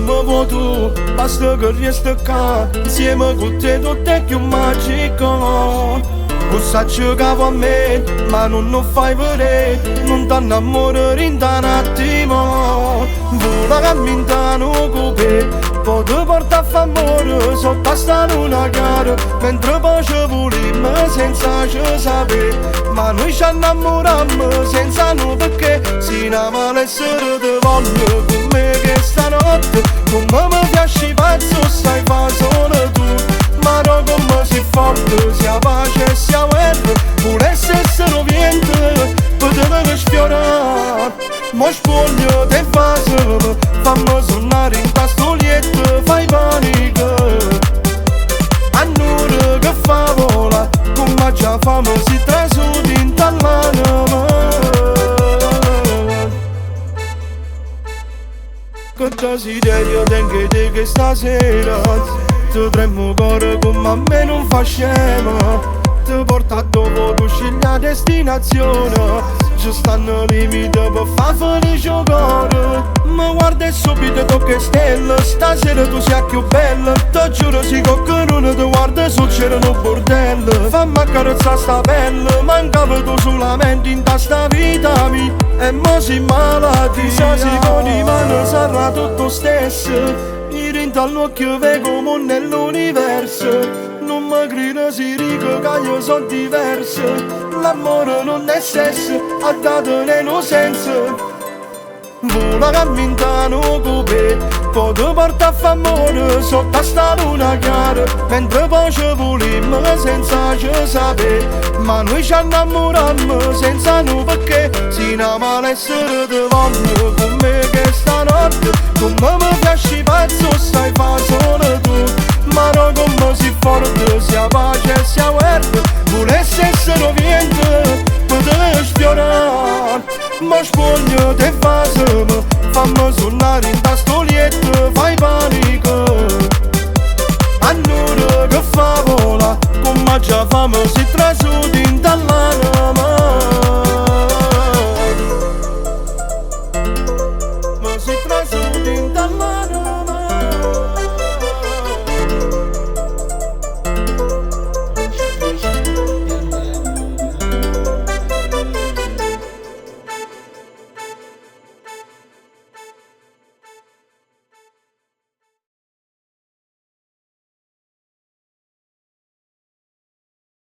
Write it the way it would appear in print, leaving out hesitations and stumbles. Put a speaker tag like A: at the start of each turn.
A: come vuoi tu, basta che resti qua, insieme con te tutto è più magico. Non saccio capo a me, ma non fai vedere, non t'annamorare in un attimo. Vola camminano con te, poi ti porta a fare amore sotto sta luna chiara, mentre poi ci volimmo senza ci sapere. Ma noi ci innamorammo senza noi perché si innamora essere te voglio con me che stanotte, come mi piace pazzo stai fa solo tu. Ma no come si forte, sia pace e sia guerra, volesse essere niente, poteva sfiorare. Mo spoglio te fase, fammi suonare in tastolietto, fai panico. Annure che fa vola, come già fame si trasudi in tallana. Che desiderio tengo te che stasera ti tremo cuore come a me non fa scema. Ti porta dove tu scegli la destinazione, ci stanno limiti per far felice il cuore. Mi guarda e subito tocca stelle, stasera tu sei più bella. Ti giuro si che non ti guarda sul cielo un bordello. Fammi accarezzare sta pelle, mancava tu solamente in sta vita mia. E mo si malati, sa si con i mani sarà tutto stesso. Mi rinta all'occhio vedo come nell'universo. Non mi grida si dice che io sono diverso. L'amore non è sesso, ha dato l'innocenza. Vola camminano con te, poi ti porta a fare amore sotto sta luna chiara, mentre poi ci volimmo senza ci sapere. Ma noi ci innamorammo senza noi perché si innamora essere te voglio con me che stanotte, come